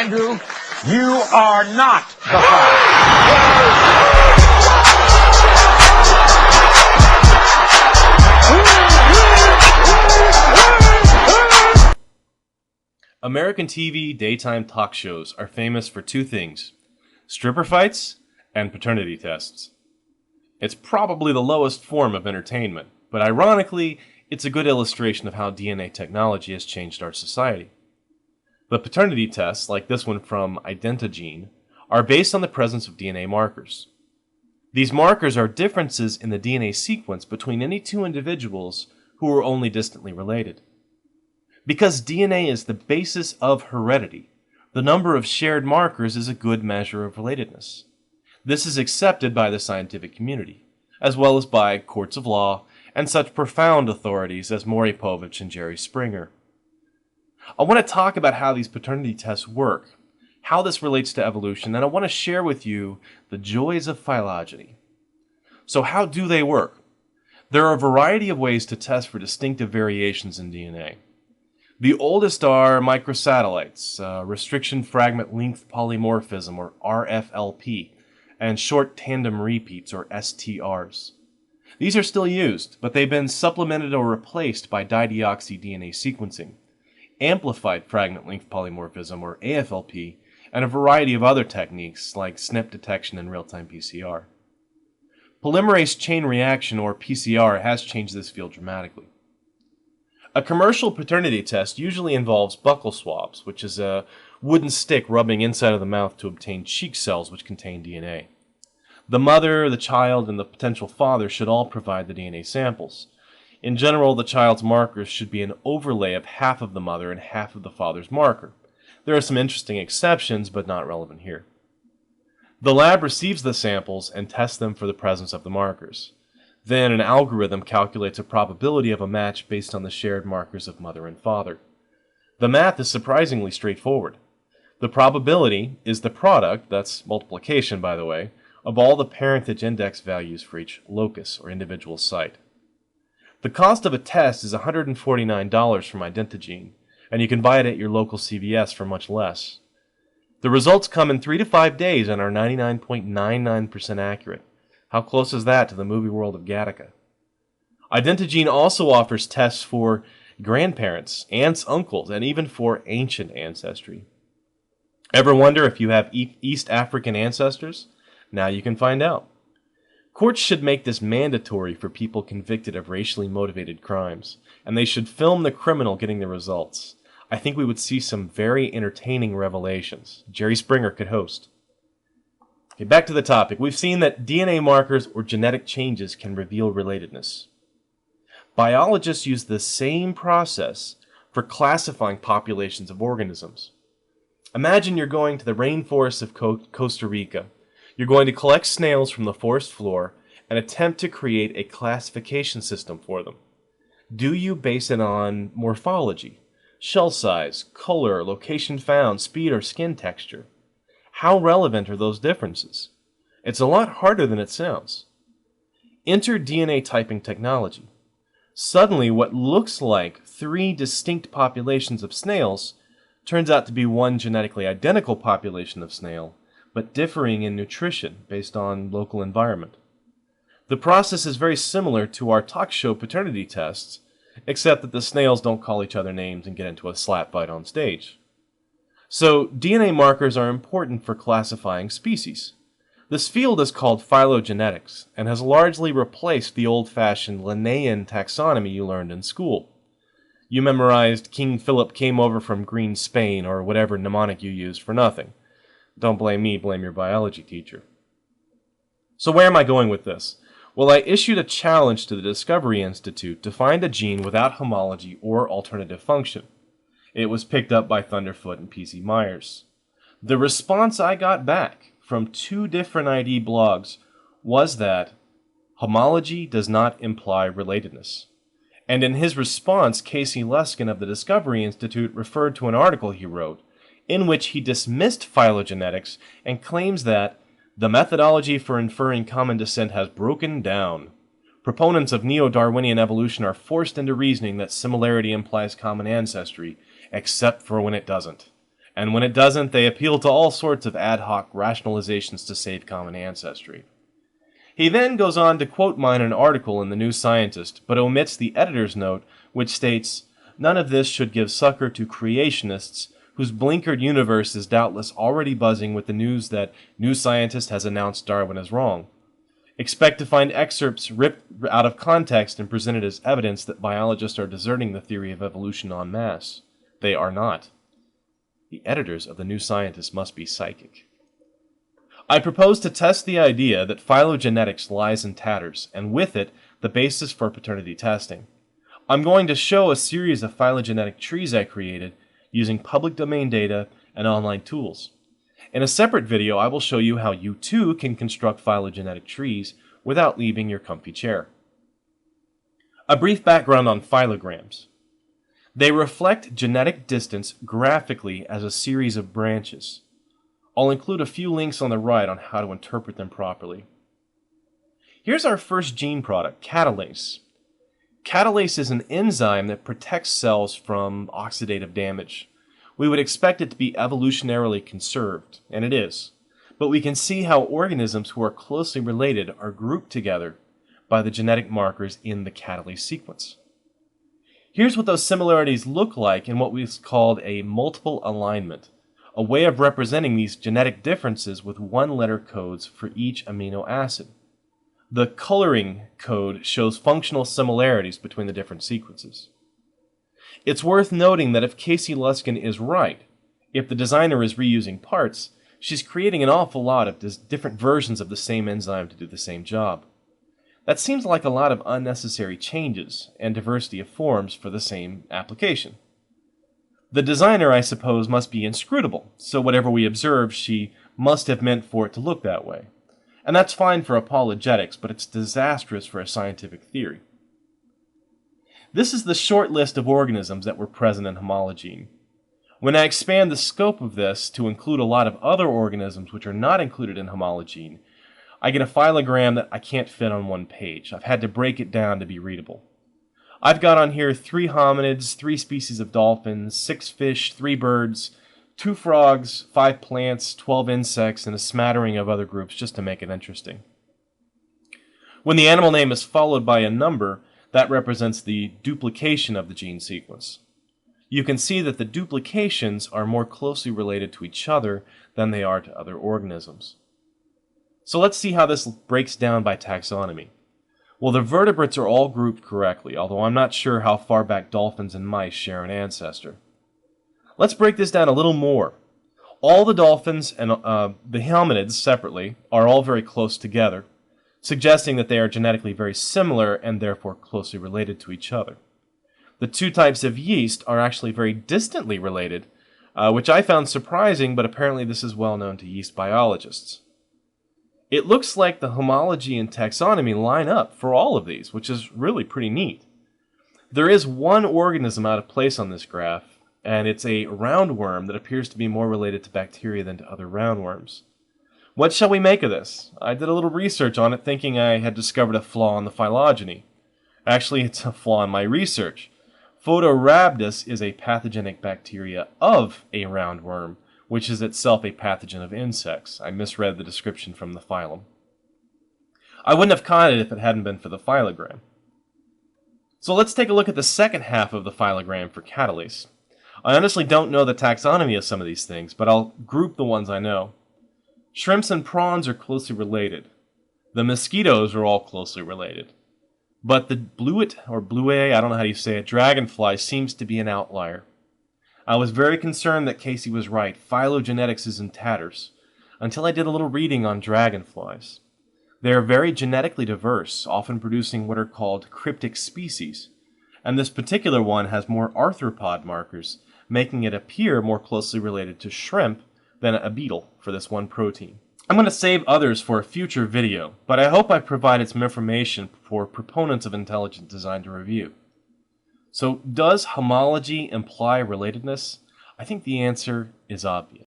Andrew, you are not the father. American TV daytime talk shows are famous for two things: stripper fights and paternity tests. It's probably the lowest form of entertainment, but ironically, it's a good illustration of how DNA technology has changed our society. The paternity tests, like this one from Identigene, are based on the presence of DNA markers. These markers are differences in the DNA sequence between any two individuals who are only distantly related. Because DNA is the basis of heredity, the number of shared markers is a good measure of relatedness. This is accepted by the scientific community, as well as by courts of law and such profound authorities as Maury Povich and Jerry Springer. I want to talk about how these paternity tests work, how this relates to evolution, and I want to share with you the joys of phylogeny. So how do they work? There are a variety of ways to test for distinctive variations in DNA. The oldest are microsatellites, restriction fragment length polymorphism, or RFLP, and short tandem repeats, or STRs. These are still used, but they've been supplemented or replaced by dideoxy-DNA sequencing, amplified fragment length polymorphism, or AFLP, and a variety of other techniques like SNP detection and real-time PCR. Polymerase chain reaction, or PCR, has changed this field dramatically. A commercial paternity test usually involves buccal swabs, which is a wooden stick rubbing inside of the mouth to obtain cheek cells which contain DNA. The mother, the child, and the potential father should all provide the DNA samples. In general, the child's markers should be an overlay of half of the mother and half of the father's marker. There are some interesting exceptions, but not relevant here. The lab receives the samples and tests them for the presence of the markers. Then an algorithm calculates a probability of a match based on the shared markers of mother and father. The math is surprisingly straightforward. The probability is the product, that's multiplication by the way, of all the parentage index values for each locus or individual site. The cost of a test is $149 from Identigene, and you can buy it at your local CVS for much less. The results come in 3 to 5 days and are 99.99% accurate. How close is that to the movie world of Gattaca? Identigene also offers tests for grandparents, aunts, uncles, and even for ancient ancestry. Ever wonder if you have East African ancestors? Now you can find out. Courts should make this mandatory for people convicted of racially motivated crimes, and they should film the criminal getting the results. I think we would see some very entertaining revelations. Jerry Springer could host. Okay, back to the topic. We've seen that DNA markers or genetic changes can reveal relatedness. Biologists use the same process for classifying populations of organisms. Imagine you're going to the rainforests of Costa Rica. You're going to collect snails from the forest floor and attempt to create a classification system for them. Do you base it on morphology, shell size, color, location found, speed, or skin texture? How relevant are those differences? It's a lot harder than it sounds. Enter DNA typing technology. Suddenly, what looks like 3 distinct populations of snails turns out to be one genetically identical population of snail, but differing in nutrition based on local environment. The process is very similar to our talk show paternity tests, except that the snails don't call each other names and get into a slap fight on stage. So, DNA markers are important for classifying species. This field is called phylogenetics and has largely replaced the old-fashioned Linnaean taxonomy you learned in school. You memorized King Philip came over from green Spain or whatever mnemonic you used for nothing. Don't blame me, blame your biology teacher. So where am I going with this? Well, I issued a challenge to the Discovery Institute to find a gene without homology or alternative function. It was picked up by Thunderfoot and PC Myers. The response I got back from 2 different ID blogs was that homology does not imply relatedness. And in his response, Casey Luskin of the Discovery Institute referred to an article he wrote in which he dismissed phylogenetics and claims that the methodology for inferring common descent has broken down. Proponents of neo-Darwinian evolution are forced into reasoning that similarity implies common ancestry, except for when it doesn't. And when it doesn't, they appeal to all sorts of ad hoc rationalizations to save common ancestry. He then goes on to quote mine an article in the New Scientist, but omits the editor's note, which states, "None of this should give succor to creationists, whose blinkered universe is doubtless already buzzing with the news that New Scientist has announced Darwin is wrong. Expect to find excerpts ripped out of context and presented as evidence that biologists are deserting the theory of evolution en masse. They are not. The editors of the New Scientist must be psychic." I propose to test the idea that phylogenetics lies in tatters, and with it, the basis for paternity testing. I'm going to show a series of phylogenetic trees I created using public domain data and online tools. In a separate video, I will show you how you too can construct phylogenetic trees without leaving your comfy chair. A brief background on phylograms. They reflect genetic distance graphically as a series of branches. I'll include a few links on the right on how to interpret them properly. Here's our first gene product, catalase. Catalase is an enzyme that protects cells from oxidative damage. We would expect it to be evolutionarily conserved, and it is. But we can see how organisms who are closely related are grouped together by the genetic markers in the catalase sequence. Here's what those similarities look like in what we've called a multiple alignment, a way of representing these genetic differences with one-letter codes for each amino acid. The coloring code shows functional similarities between the different sequences. It's worth noting that if Casey Luskin is right, if the designer is reusing parts, she's creating an awful lot of different versions of the same enzyme to do the same job. That seems like a lot of unnecessary changes and diversity of forms for the same application. The designer, I suppose, must be inscrutable, so whatever we observe, she must have meant for it to look that way. And that's fine for apologetics, but it's disastrous for a scientific theory. This is the short list of organisms that were present in Homology. When I expand the scope of this to include a lot of other organisms which are not included in Homology, I get a phylogram that I can't fit on one page. I've had to break it down to be readable. I've got on here 3 hominids, 3 species of dolphins, 6 fish, 3 birds, 2 frogs, 5 plants, 12 insects, and a smattering of other groups just to make it interesting. When the animal name is followed by a number, that represents the duplication of the gene sequence. You can see that the duplications are more closely related to each other than they are to other organisms. So let's see how this breaks down by taxonomy. Well, the vertebrates are all grouped correctly, although I'm not sure how far back dolphins and mice share an ancestor. Let's break this down a little more. All the dolphins and the hominids separately are all very close together, suggesting that they are genetically very similar and therefore closely related to each other. The 2 types of yeast are actually very distantly related, which I found surprising, but apparently this is well known to yeast biologists. It looks like the homology and taxonomy line up for all of these, which is really pretty neat. There is one organism out of place on this graph, and it's a roundworm that appears to be more related to bacteria than to other roundworms. What shall we make of this? I did a little research on it thinking I had discovered a flaw in the phylogeny. Actually, it's a flaw in my research. Photorhabdus is a pathogenic bacteria of a roundworm, which is itself a pathogen of insects. I misread the description from the phylum. I wouldn't have caught it if it hadn't been for the phylogram. So let's take a look at the second half of the phylogram for catalase. I honestly don't know the taxonomy of some of these things, but I'll group the ones I know. Shrimps and prawns are closely related. The mosquitoes are all closely related. But the bluet, or blue, I don't know how you say it, dragonfly seems to be an outlier. I was very concerned that Casey was right. Phylogenetics is in tatters, until I did a little reading on dragonflies. They are very genetically diverse, often producing what are called cryptic species, and this particular one has more arthropod markers, making it appear more closely related to shrimp than a beetle for this one protein. I'm going to save others for a future video, but I hope I've provided some information for proponents of intelligent design to review. So, does homology imply relatedness? I think the answer is obvious.